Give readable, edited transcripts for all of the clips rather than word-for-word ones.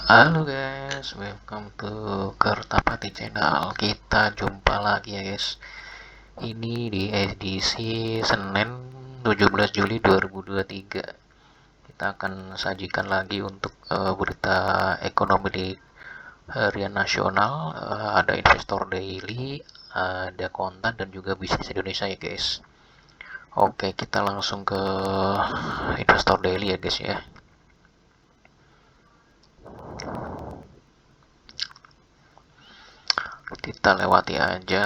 Halo guys, welcome to Kertapati Channel. Kita jumpa lagi ya guys. Ini di edisi Senin 17 Juli 2023. Kita akan sajikan lagi untuk berita ekonomi di harian nasional. Ada investor daily, ada konten dan juga bisnis Indonesia ya guys. Oke, kita langsung ke investor daily ya guys ya. Kita lewati aja.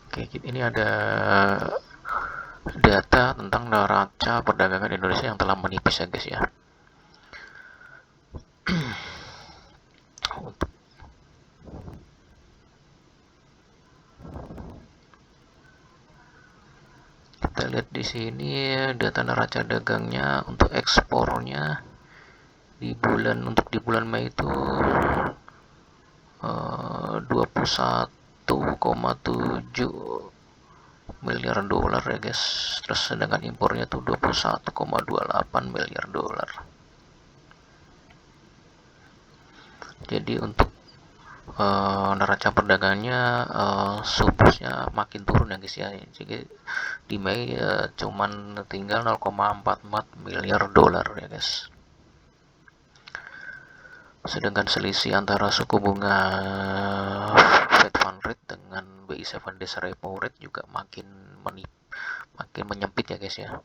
Oke, ini ada data tentang neraca perdagangan Indonesia yang telah menipis ya guys ya. Kita lihat di sini data neraca dagangnya untuk ekspornya di bulan Mei itu 21,7 miliar dolar ya guys. Terus sedangkan impornya tuh 21,28 miliar dolar. Jadi untuk neraca perdagangannya surplusnya makin turun ya guys ya. Jadi di Mei cuman tinggal 0,44 miliar dolar ya guys. Sedangkan selisih antara suku bunga Fed Fund Rate dengan BI 7 Days Repo Rate juga makin menyempit ya guys ya.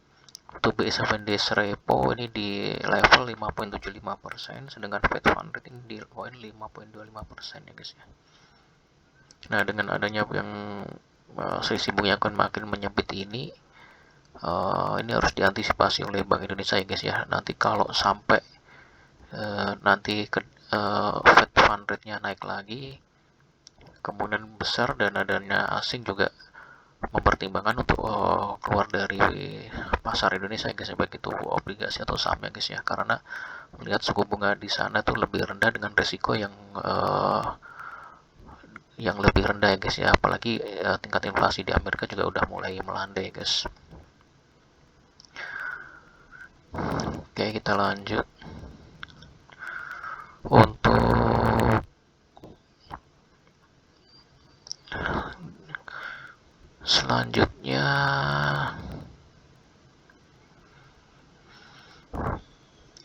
Untuk BI 7 Days Repo ini di level 5,75%, sedangkan Fed Fund Rate ini di poin 5,25% ya guys ya. Nah, dengan adanya yang selisih bunga akan makin menyempit ini harus diantisipasi oleh Bank Indonesia ya guys ya. Nanti kalau sampai nanti Fed Fund Rate-nya naik lagi, kemungkinan besar dana asing juga mempertimbangkan untuk keluar dari pasar Indonesia ya guys ya, baik itu obligasi atau saham ya guys ya, karena melihat suku bunga di sana tuh lebih rendah dengan risiko yang lebih rendah ya guys ya, apalagi tingkat inflasi di Amerika juga udah mulai melandai guys. Oke, kita lanjut untuk selanjutnya.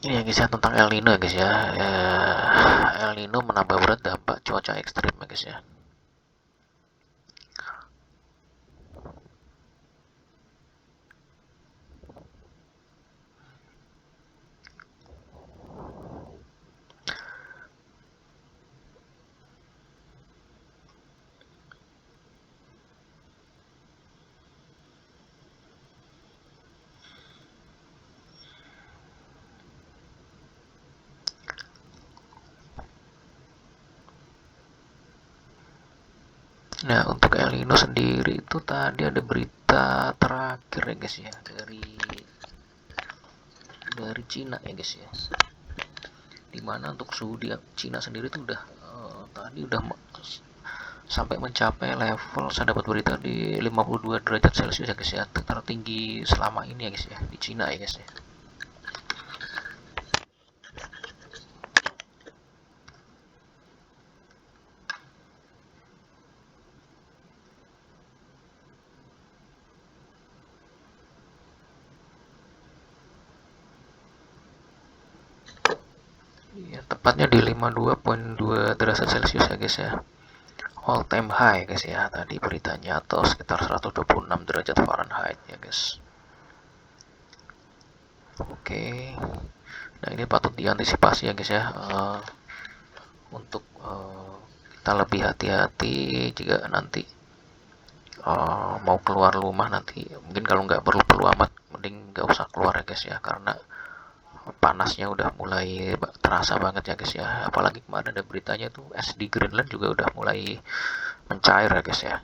Ini ya guys ya, tentang El Nino ya guys ya. El Nino menambah berat dampak cuaca ekstrim ya guys ya. Nah, untuk El Nino sendiri itu tadi ada berita terakhir ya guys ya, dari Cina ya guys ya. Dimana untuk suhu di Cina sendiri itu udah tadi udah sampai mencapai level, saya dapat berita di 52 derajat Celcius ya guys ya, tertinggi selama ini ya guys ya di Cina ya guys ya. Ya, tepatnya di 52,2 derajat Celcius ya guys ya. All time high guys ya tadi beritanya, atau sekitar 126 derajat Fahrenheit ya guys. Oke. Nah, ini patut diantisipasi ya guys ya. Untuk kita lebih hati-hati jika nanti mau keluar rumah nanti. Mungkin kalau nggak perlu amat, mending nggak usah keluar ya guys ya, karena panasnya udah mulai terasa banget ya guys ya. Apalagi kemarin ada beritanya tuh es di Greenland juga udah mulai mencair ya guys ya.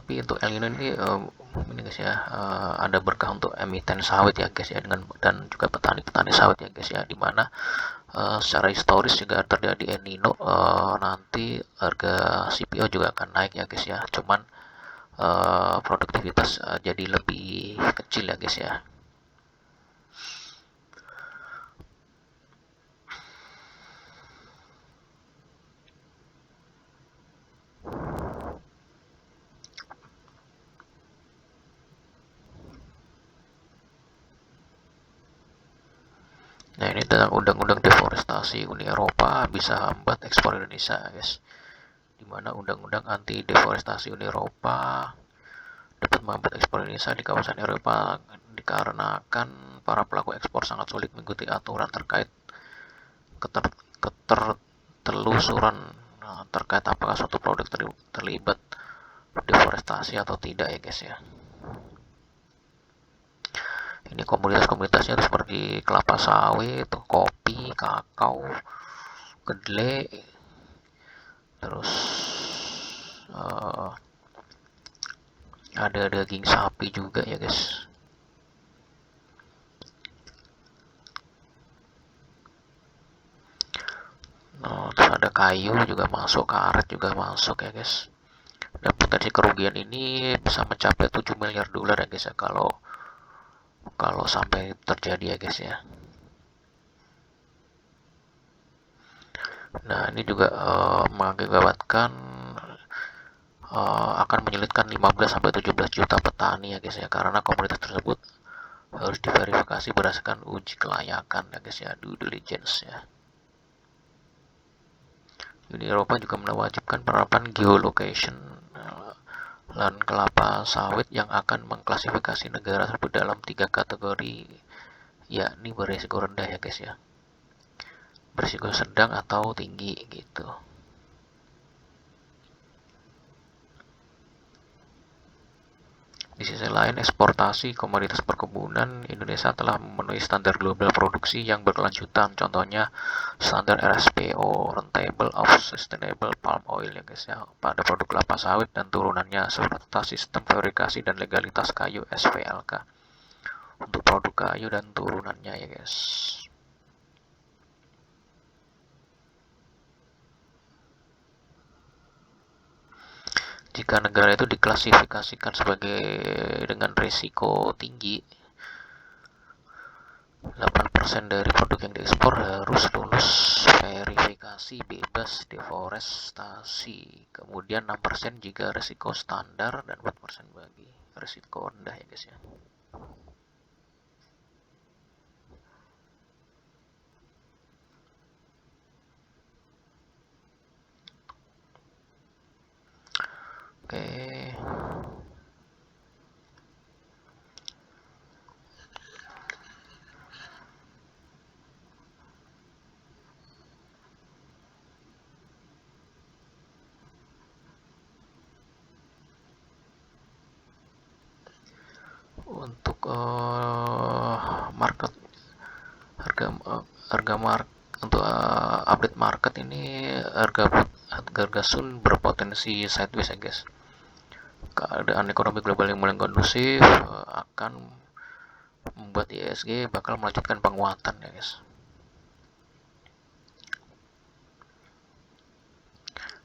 tapi untuk El Nino ini ini guys ya, ada berkah untuk emiten sawit ya guys ya, dan juga petani-petani sawit ya guys ya, dimana secara historis juga terjadi El Nino, nanti harga CPO juga akan naik ya guys ya, cuman produktivitas jadi lebih kecil ya guys ya. Nah, ini tentang undang-undang deforestasi Uni Eropa bisa hambat ekspor Indonesia guys, dimana undang-undang anti deforestasi Uni Eropa dapat menghambat ekspor Indonesia di kawasan Eropa dikarenakan para pelaku ekspor sangat sulit mengikuti aturan terkait ketertelusuran terkait apakah suatu produk terlibat deforestasi atau tidak ya guys ya. Ini komunitas-komunitasnya seperti kelapa sawit, kopi, kakao, kedelai, terus ada daging sapi juga ya guys. Nah, terus ada kayu juga masuk, karet juga masuk ya guys. Dan potensi kerugian ini bisa mencapai 7 miliar dolar ya guys ya, kalau kalau sampai terjadi ya guys ya. Nah, ini juga mengakibatkan akan menyulitkan 15 sampai 17 juta petani ya guys ya, karena komunitas tersebut harus diverifikasi berdasarkan uji kelayakan ya guys ya, due diligence ya. Uni Eropa juga mewajibkan penerapan geolocation lahan kelapa sawit yang akan mengklasifikasi negara tersebut dalam 3 kategori, yakni berisiko rendah ya guys ya, berisiko sedang atau tinggi gitu. Di sisi lain, eksportasi komoditas perkebunan Indonesia telah memenuhi standar global produksi yang berkelanjutan. Contohnya standar RSPO, Rentable of Sustainable Palm Oil ya guys ya, pada produk kelapa sawit dan turunannya, serta sistem verifikasi dan legalitas kayu SVLK untuk produk kayu dan turunannya ya guys. Jika negara itu diklasifikasikan sebagai dengan risiko tinggi, 8% dari produk yang diekspor harus lulus verifikasi bebas deforestasi. Kemudian 6% jika risiko standar dan 4% bagi risiko rendah ya guys ya. Oke. Untuk market harga untuk update market ini, harga sun berpotensi sideways ya guys. Keadaan ekonomi global yang mulai kondusif akan membuat ISG bakal melanjutkan penguatan ya guys.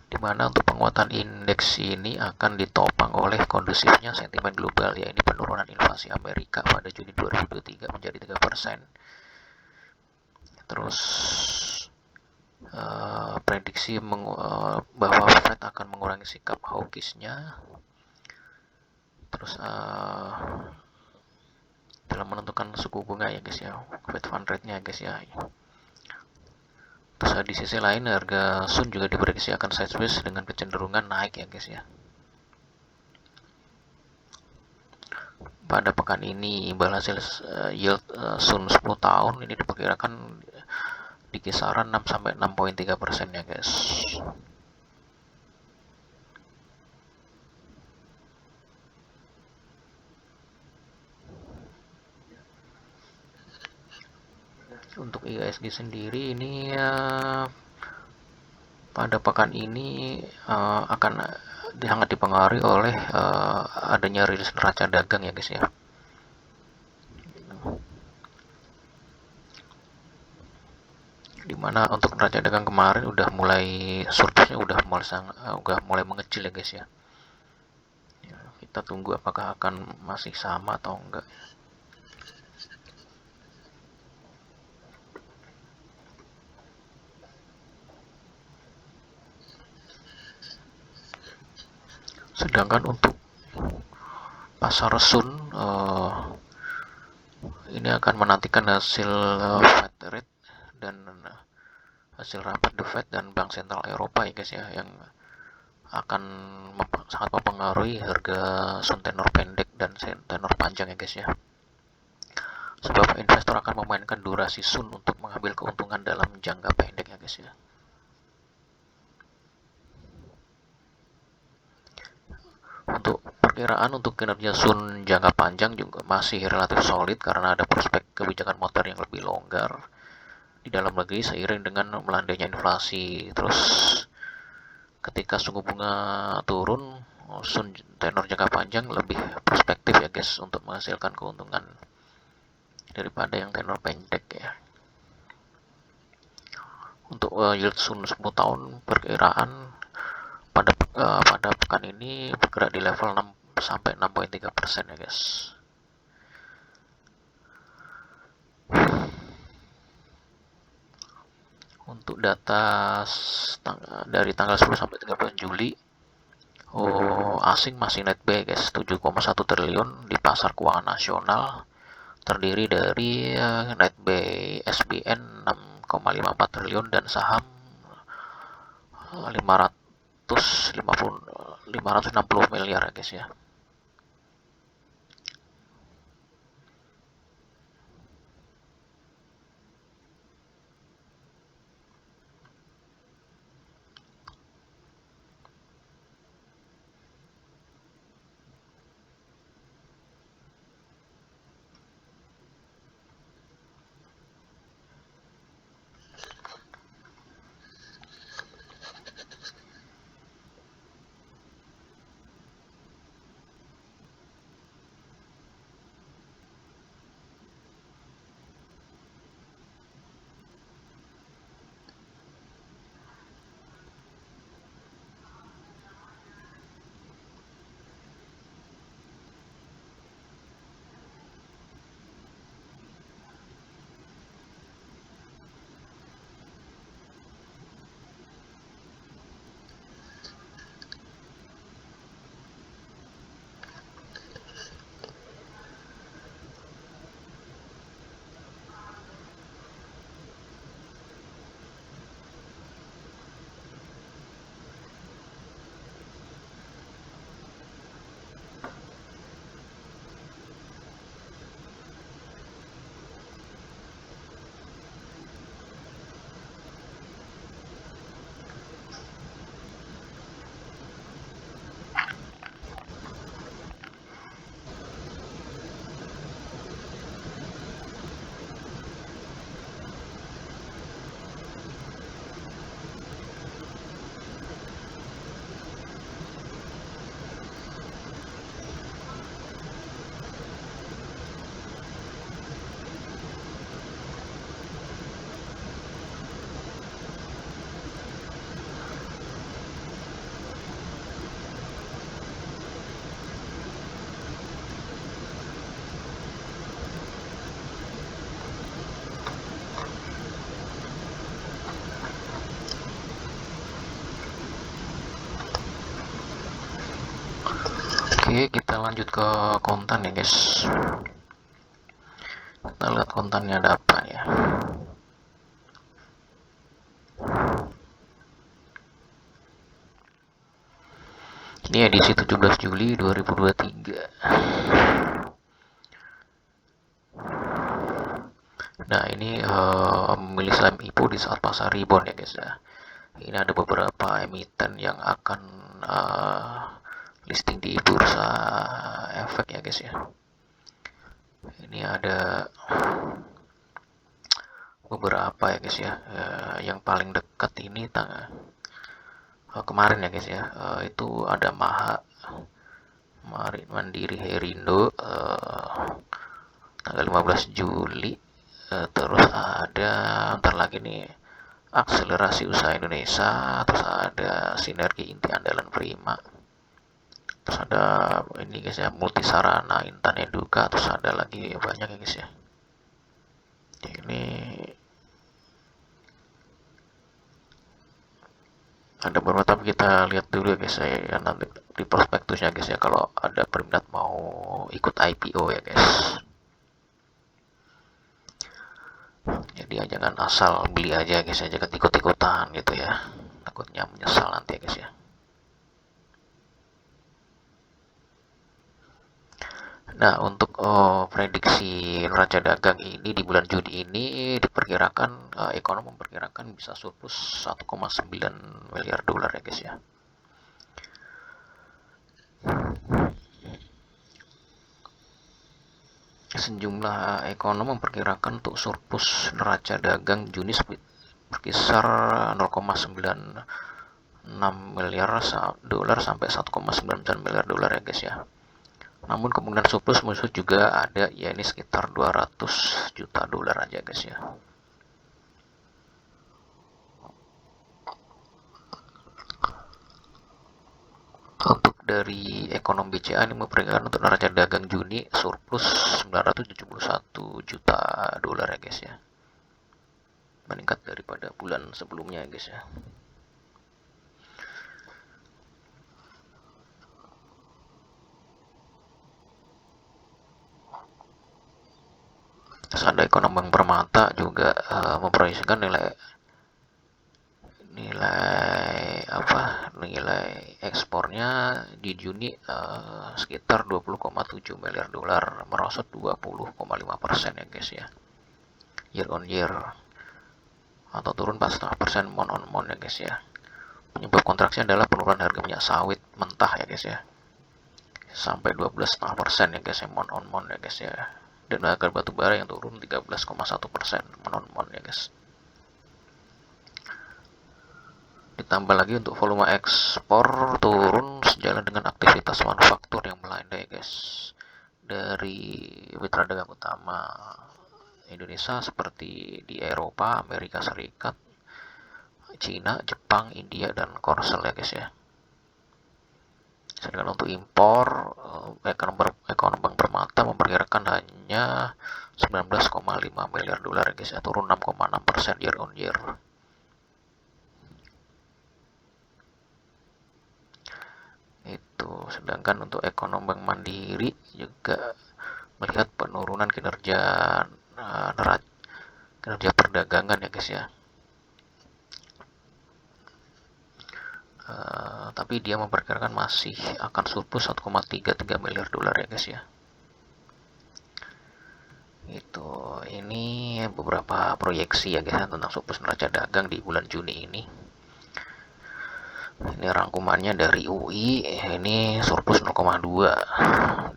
Dimana untuk penguatan indeks ini akan ditopang oleh kondusifnya sentimen global, yaitu penurunan inflasi Amerika pada Juni 2023 menjadi 3%. Terus prediksi bahwa Fed akan mengurangi sikap hawkish-nya. Terus dalam menentukan suku bunga ya guys ya, Fed fund rate-nya ya guys ya. Terus di sisi lain, harga sun juga diprediksi akan sideways dengan kecenderungan naik ya guys ya. Pada pekan ini, imbal hasil yield sun 10 tahun ini diperkirakan di kisaran 6 sampai 6,3% ya guys. Untuk IHSG sendiri ini pada pekan ini akan sangat dipengaruhi oleh adanya rilis neraca dagang ya guys ya. Dimana untuk neraca dagang kemarin udah mulai surplusnya udah mulai mengecil ya guys ya. Kita tunggu apakah akan masih sama atau enggak. Sedangkan untuk pasar Sun ini akan menantikan hasil Fed rate dan hasil rapat The Fed dan Bank Sentral Eropa ya guys ya, yang akan sangat mempengaruhi harga Sun tenor pendek dan tenor panjang ya guys ya. Sebab investor akan memainkan durasi Sun untuk mengambil keuntungan dalam jangka pendek ya guys ya. Untuk perkiraan untuk kinerja Sun jangka panjang juga masih relatif solid karena ada prospek kebijakan moneter yang lebih longgar di dalam negeri seiring dengan melandainya inflasi. Terus ketika suku bunga turun, Sun tenor jangka panjang lebih prospektif ya guys untuk menghasilkan keuntungan daripada yang tenor pendek ya. Untuk yield Sun 10 tahun perkiraan pada pekan ini bergerak di level 6 sampai 6,3% ya guys. Untuk data dari tanggal 10 sampai 13 Juli, asing masih net buy guys, 7,1 triliun di pasar keuangan nasional, terdiri dari net buy SBN 6,54 triliun dan saham 560 miliar ya guys ya. Oke, kita lanjut ke konten ya guys. Kita lihat kontennya ada apa ya. Ini edisi 17 Juli 2023. Nah, ini memilih saham IPO di saat pasar rebound ya guys ya. Ini ada beberapa emiten yang akan listing di bursa efek ya guys ya. Ini ada beberapa ya guys ya. Yang paling dekat ini kemarin ya guys ya, itu ada Mandiri Herindo tanggal 15 Juli. Terus ada ntar lagi nih akselerasi usaha Indonesia, terus ada sinergi inti andalan Prima, terus ada ini guys ya, multisarana Intan Eduka, terus ada lagi banyak ya guys ya. Ini ada beberapa, tapi kita lihat dulu ya guys ya, nanti di prospektusnya guys ya, kalau ada peminat mau ikut IPO ya guys. Jadi ya jangan asal beli aja guys ya, jangan ikut-ikutan gitu ya, takutnya menyesal nanti ya guys ya. Nah, untuk prediksi neraca dagang ini di bulan Juni ini diperkirakan, ekonom memperkirakan bisa surplus 1,9 miliar dolar ya guys ya. Sejumlah ekonom memperkirakan untuk surplus neraca dagang Juni berkisar 0,96 miliar dolar sampai 1,99 miliar dolar ya guys ya. Namun kemungkinan surplus musuh juga ada, ya ini sekitar 200 juta dolar aja guys ya. Untuk dari ekonom BCA ini memperkirakan untuk neraca dagang Juni surplus 971 juta dolar ya guys ya. Meningkat daripada bulan sebelumnya ya guys ya. Terus ada ekonom Bank Permata juga memproyeksikan nilai ekspornya di Juni sekitar 20,7 miliar dolar, merosot 20,5% ya guys ya, year on year, atau turun 4,5% month on month ya guys ya. Penyebab kontraksi adalah penurunan harga minyak sawit mentah ya guys ya, sampai 12,5% ya guys ya, month on month ya guys ya, dan harga batu bara yang turun 13,1% month on month ya guys. Ditambah lagi untuk volume ekspor turun sejalan dengan aktivitas manufaktur yang melandai ya guys, dari mitra dagang utama Indonesia seperti di Eropa, Amerika Serikat, Cina, Jepang, India, dan Korsel ya guys ya. Sedangkan untuk impor, ekonom Bank Permata memperkirakan hanya 19,5 miliar dolar ya guys ya, turun 6,6% year on year. Sedangkan untuk ekonom Bank Mandiri juga melihat penurunan kinerja kinerja perdagangan ya guys ya. Tapi dia memperkirakan masih akan surplus 1,33 miliar dolar ya guys ya. Ini beberapa proyeksi ya guys tentang surplus neraca dagang di bulan Juni ini. Ini rangkumannya dari UI, ini surplus 0,2,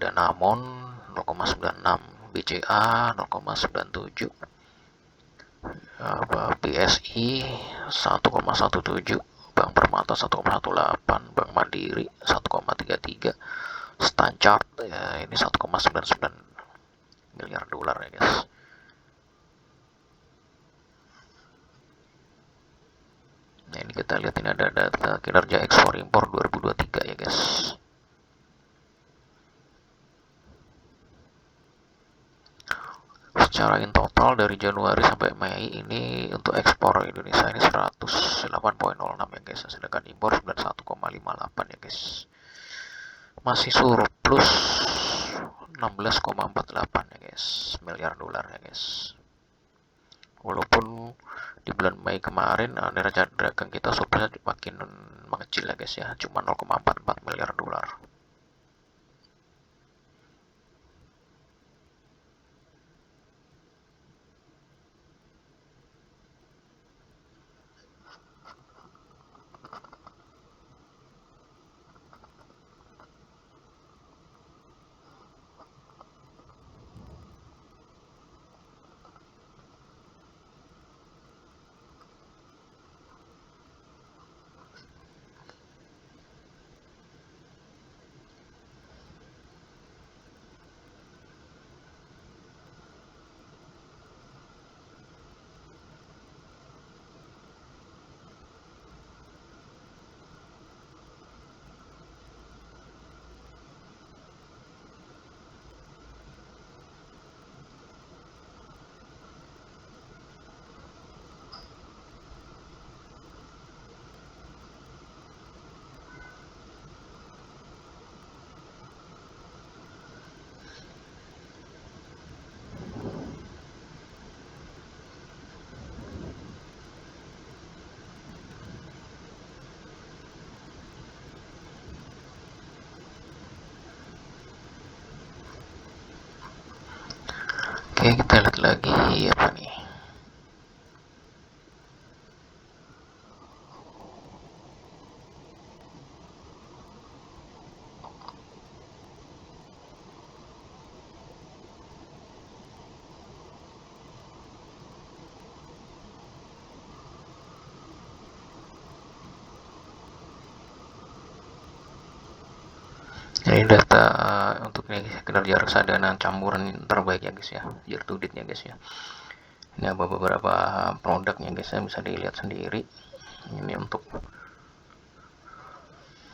Danamon 0,96, BCA 0,97, BSI 1,17, Bank Permata 1,18, Bank Mandiri 1,33, Stanchart ya ini 1,99 miliar dolar ya guys. Nah ini kita lihat, ini ada data kinerja ekspor impor 2023 ya guys. Secara in total dari Januari sampai Mei ini untuk ekspor Indonesia ini 108,06 ya guys, sedangkan impor 91,58 ya guys. Masih surplus 16,48 ya guys, miliar dolar ya guys. Walaupun di bulan Mei kemarin neraca dagang kita surplusnya makin mengecil ya guys ya, cuma 0,44 miliar dolar. Ini data untuk nih kinerja reksadana campuran terbaik ya guys ya, year to date ya guys ya. Ini ada beberapa produknya guys ya, bisa dilihat sendiri. Ini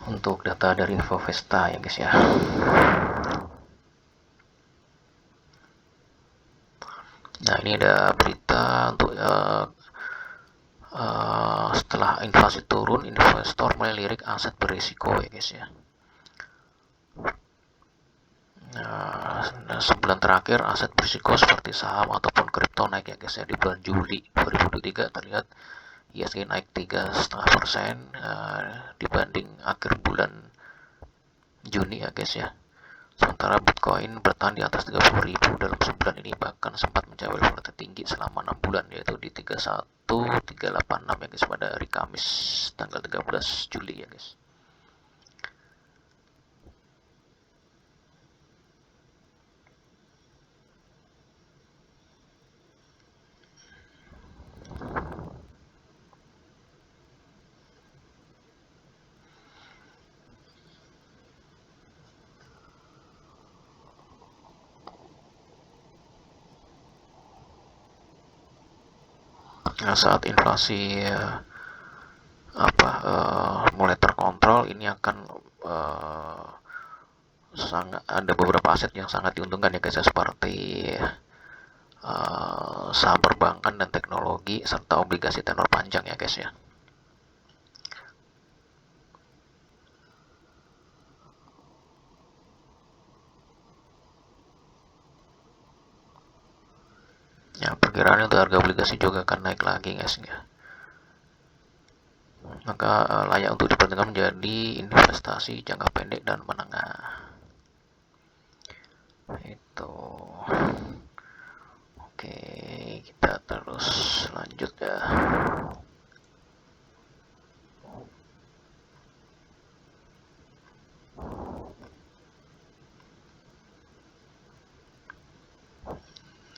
untuk data dari Infovesta ya guys ya. Nah ini ada berita untuk setelah inflasi turun, investor mulai lirik aset berisiko ya guys ya. Nah, sebulan terakhir aset berisiko seperti saham ataupun kripto naik ya guys ya. Di bulan Juli 2023 terlihat ISG naik 3,5% dibanding akhir bulan Juni ya guys ya. Sementara Bitcoin bertahan di atas 30.000 dalam sebulan ini, bahkan sempat mencapai level tertinggi selama 6 bulan, yaitu di 31.386 ya guys pada hari Kamis tanggal 13 Juli ya guys. Nah, saat inflasi mulai terkontrol, ini akan sangat ada beberapa aset yang sangat diuntungkan ya guys ya, seperti saham perbankan dan teknologi serta obligasi tenor panjang ya guys ya. Ya, perkiraannya untuk harga obligasi juga akan naik lagi guys ya. Maka layak untuk dipertimbangkan menjadi investasi jangka pendek dan menengah. Itu. Oke, kita terus lanjut ya.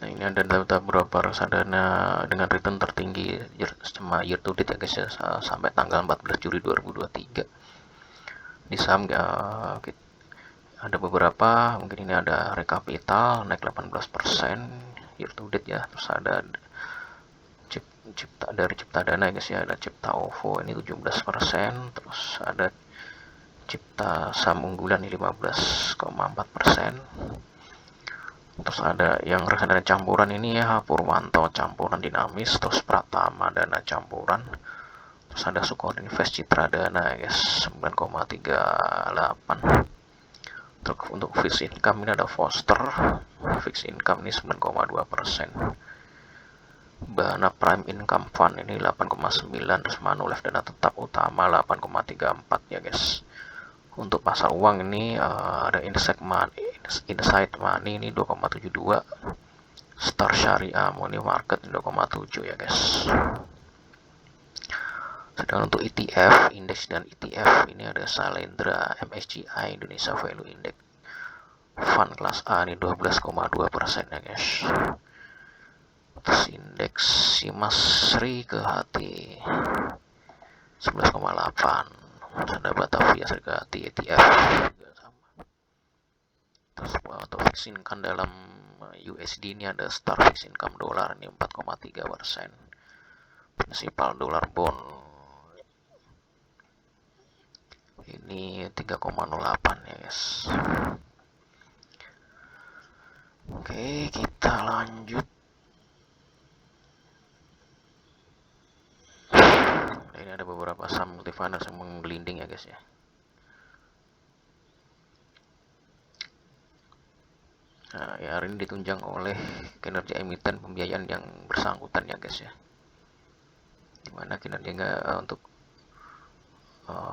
Nah, ini ada data beberapa reksadana dengan return tertinggi year to date ya guys ya, sampai tanggal 14 Juli 2023. Di saham ada beberapa, mungkin ini ada Rekapital naik 18% year to date ya. Terus ada dari Cipta Dana ya guys ya, ada Cipta OVO ini 17%, terus ada Cipta Saham Unggulan ini 15,4%. Terus ada yang reksadana campuran ini ya, Purwanto campuran dinamis, terus Pratama Dana campuran, terus ada Sukor Invest Citra Dana ya guys 9,38. Terus untuk fixed income ini ada Foster fixed income ini 9,2%. Bana Prime Income Fund ini 8,9, terus Manulife Dana Tetap Utama 8,34 ya guys. Untuk pasar uang ini ada Insight Money ini 2,72, Star Syariah Money Market 2,7 ya guys. Sedangkan untuk ETF, indeks dan ETF ini ada Salendra MSCI Indonesia Value Index Fund kelas A ini 12,2% ya guys. Terus indeks Simasri ke hati 11,8. Ada Batavia Sergati ETF juga sama. Terus untuk fixed income dalam USD ini ada Star Fixed Income Dolar ini 4,3%. Principal Dolar Bond ini 3,08 ya guys. Oke, kita lanjut. Ini ada beberapa saham multifinance yang menggelinding ya guys ya. Nah, ya hari ini ditunjang oleh kinerja emiten pembiayaan yang bersangkutan ya guys ya. Dimana kinerjanya untuk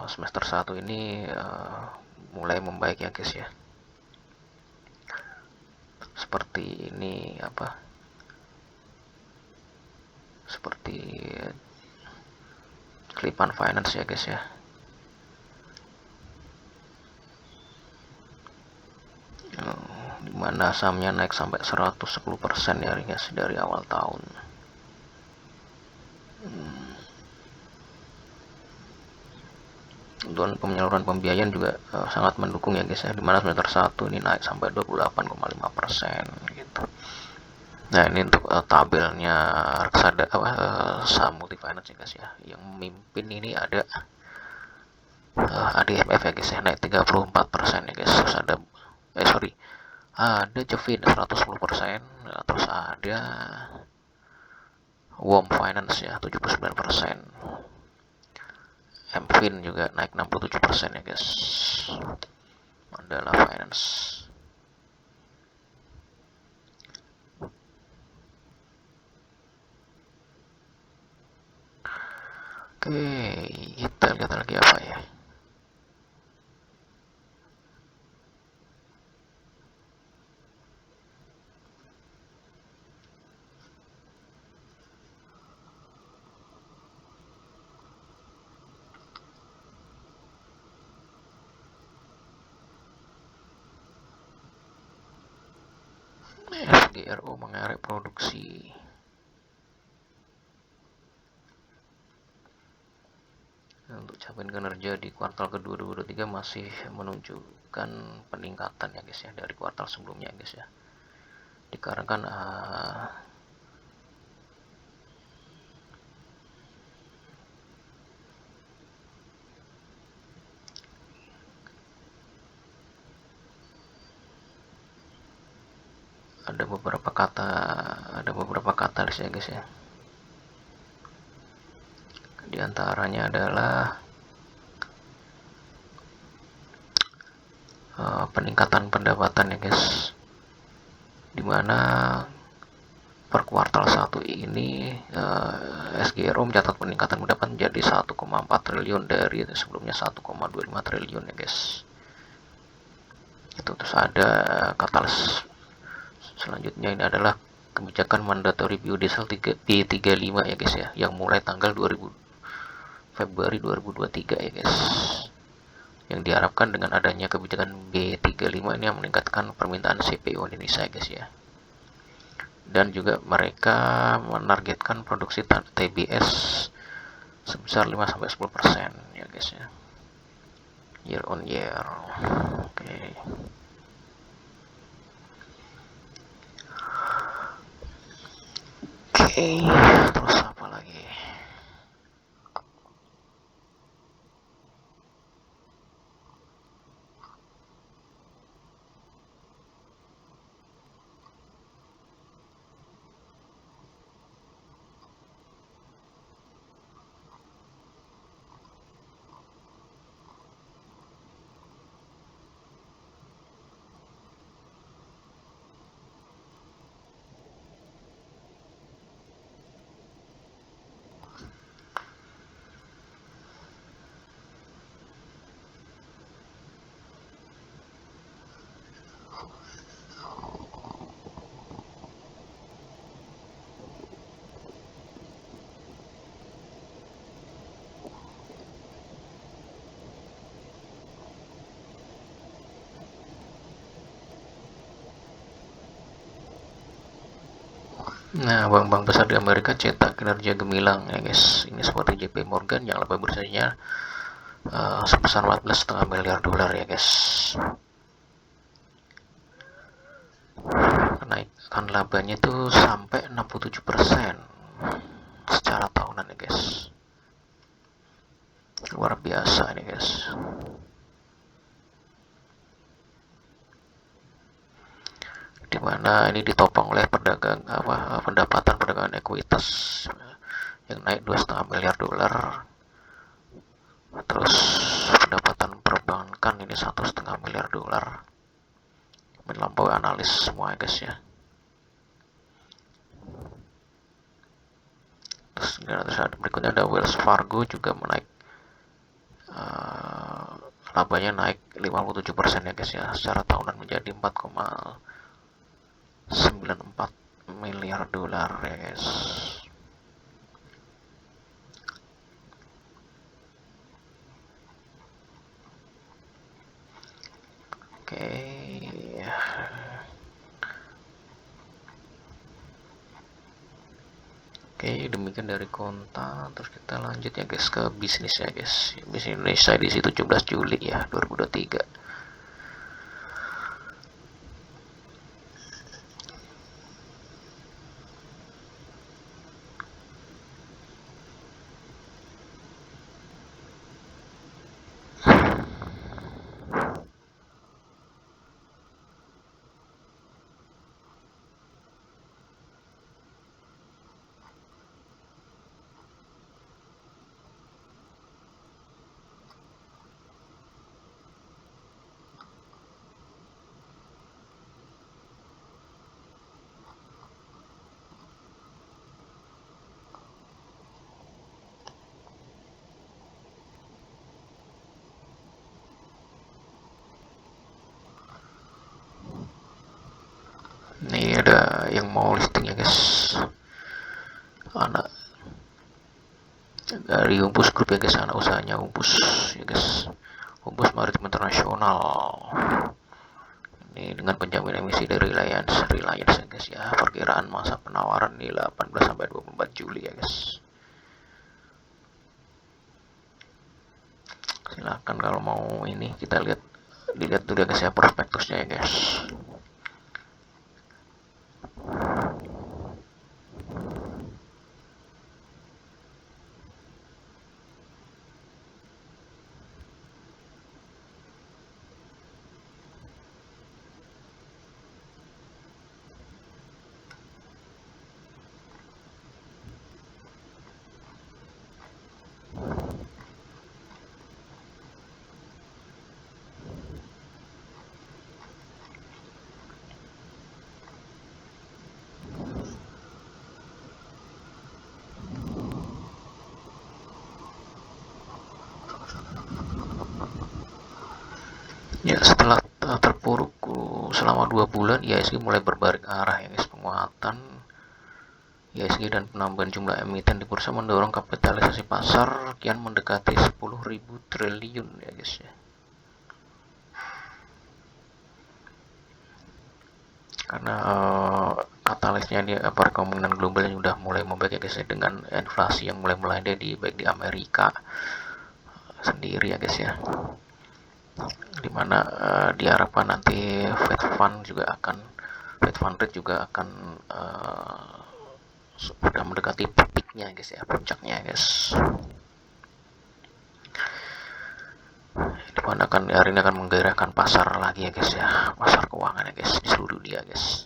semester 1 ini mulai membaik ya guys ya. Seperti ini seperti Klipan Finance ya guys ya. Dimana sahamnya naik sampai 110% ya guys dari awal tahun. dan penyaluran pembiayaan juga sangat mendukung ya guys ya, dimana semester 1 ini naik sampai 28,5% gitu. Nah ini untuk tabelnya reksadana saham multifinance ya guys ya. Yang memimpin ini ada ADMF ya guys ya, naik 34% ya guys. Terus ada Jevin 110%, terus ada WOM Finance ya 79%. MFIN juga naik 67% ya guys. Mandala Finance. Oke, kita lihat lagi apa ya. FGRO mengerek produksi. Untuk capaian kinerja di kuartal kedua 2023 masih menunjukkan peningkatan ya guys ya dari kuartal sebelumnya guys ya. Dikarenakan ada beberapa katalis ya guys ya. Di antaranya adalah peningkatan pendapatan ya guys, dimana per kuartal 1 ini SGRO mencatat peningkatan pendapatan menjadi 1,4 triliun dari sebelumnya 1,25 triliun ya guys. Itu terus ada katalis selanjutnya ini adalah kebijakan mandatory biodiesel B35 ya guys ya, yang mulai tanggal Februari 2023 ya guys. Yang diharapkan dengan adanya kebijakan B35 ini yang meningkatkan permintaan CPO Indonesia ya guys ya. Dan juga mereka menargetkan produksi TBS sebesar 5-10% ya guys ya, year on year. Oke. Terus apa lagi? Nah, bank-bank besar di Amerika cetak kinerja gemilang ya guys. Ini seperti JP Morgan yang laba bersihnya sebesar 14,5 miliar dolar ya guys. Kenaikan labanya itu sampai 67% secara tahunan ya guys. Luar biasa ini guys. Dimana ini ditopang oleh pendapatan perdagangan ekuitas yang naik 2,5 miliar dolar. Terus pendapatan perbankan ini 1,5 miliar dolar, melampaui analis semua ya guys ya. Terus berikutnya ada Wells Fargo juga menaik, labanya naik 57% ya guys ya, secara tahunan menjadi 4,94 miliar dolar ya guys. Oke. Oke, demikian dari konta. Terus kita lanjut ya guys ke bisnis ya guys. Bisnis Indonesia edisi 17 Juli ya 2023. Ini ada yang mau listing ya guys. Anak dari Umpus Group ya guys, anak usahanya Umpus ya guys. Umpus Maritim Internasional. Ini dengan penjamin emisi dari Reliance ya guys ya. Perkiraan masa penawaran di 18 sampai 24 Juli ya guys. Silahkan kalau mau ini kita dilihat dulu ya guys ya prospektusnya ya guys. Ya, setelah terpuruk selama 2 bulan, IHSG mulai berbalik arah ya guys. Penguatan IHSG dan penambahan jumlah emiten di bursa mendorong kapitalisasi pasar kian mendekati 10.000 triliun ya guys ya. Karena katalisnya di perekonomian global yang sudah mulai membaik ya guys ya, dengan inflasi yang mulai melandai baik di Amerika sendiri ya guys ya. Dimana diharapkan nanti Fed Fund Rate juga akan sudah mendekati peaknya guys ya, puncaknya guys. Dimana hari ini akan menggairahkan pasar lagi ya guys ya, pasar keuangan ya guys di seluruh dunia guys.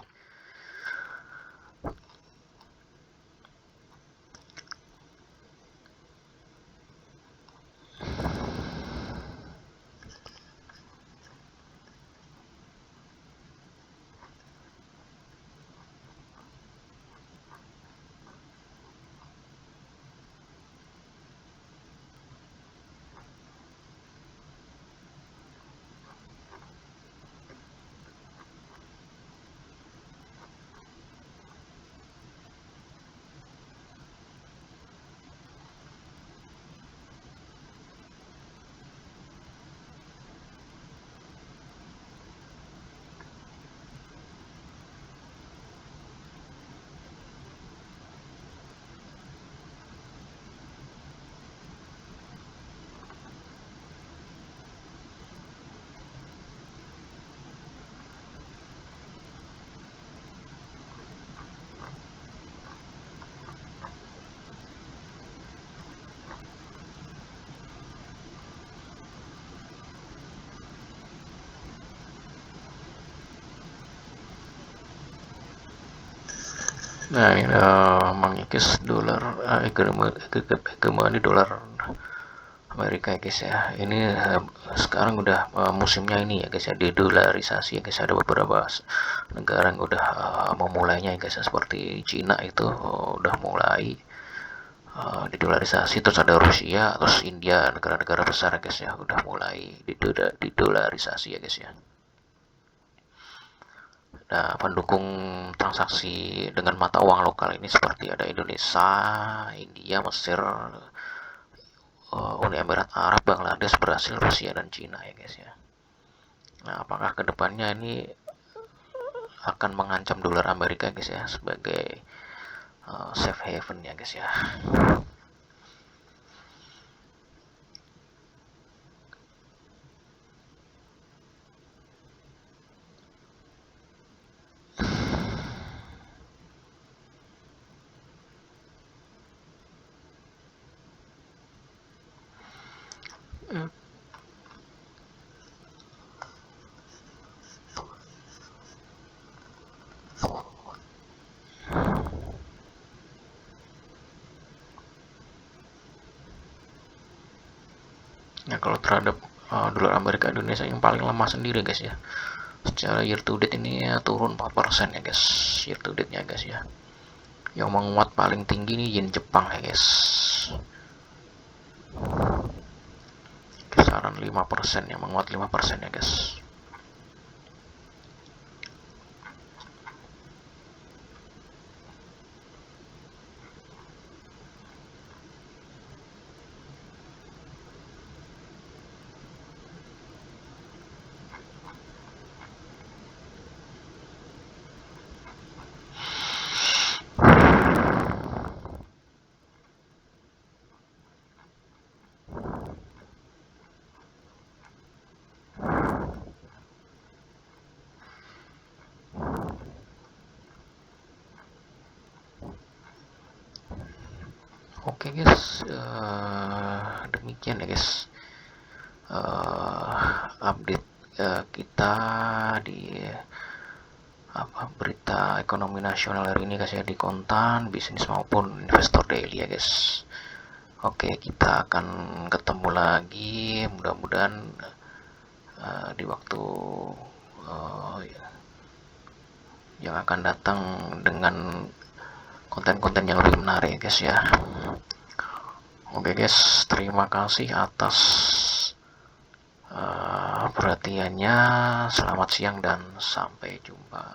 Nah, ini mengikis dolar hegemoni dolar Amerika ya guys ya. Ini sekarang udah musimnya ini ya guys ya, dedolarisasi ya guys. Ada beberapa negara yang udah memulainya ya guys ya, seperti Cina itu udah mulai didolarisasi. Terus ada Rusia, terus India, negara-negara besar ya guys ya, udah mulai didolarisasi ya guys ya. Nah, pendukung transaksi dengan mata uang lokal ini seperti ada Indonesia, India, Mesir, Uni Emirat Arab, Bangladesh, Brasil, Rusia, dan Cina ya guys ya. Nah, apakah kedepannya ini akan mengancam dolar Amerika guys ya sebagai safe haven ya guys ya. Ya kalau terhadap dolar Amerika Indonesia yang paling lemah sendiri guys ya. Secara year to date ini ya turun 4% ya guys. Year to date nya guys ya. Yang menguat paling tinggi nih yen Jepang ya guys. Kisaran 5%, yang menguat 5% ya guys. Oke guys, demikian ya guys update kita di berita ekonomi nasional hari ini guys ya, di kontan, bisnis maupun investor daily ya guys. Oke, kita akan ketemu lagi mudah-mudahan di waktu yang akan datang dengan konten-konten yang lebih menarik guys ya. Oke guys, terima kasih atas perhatiannya. Selamat siang dan sampai jumpa.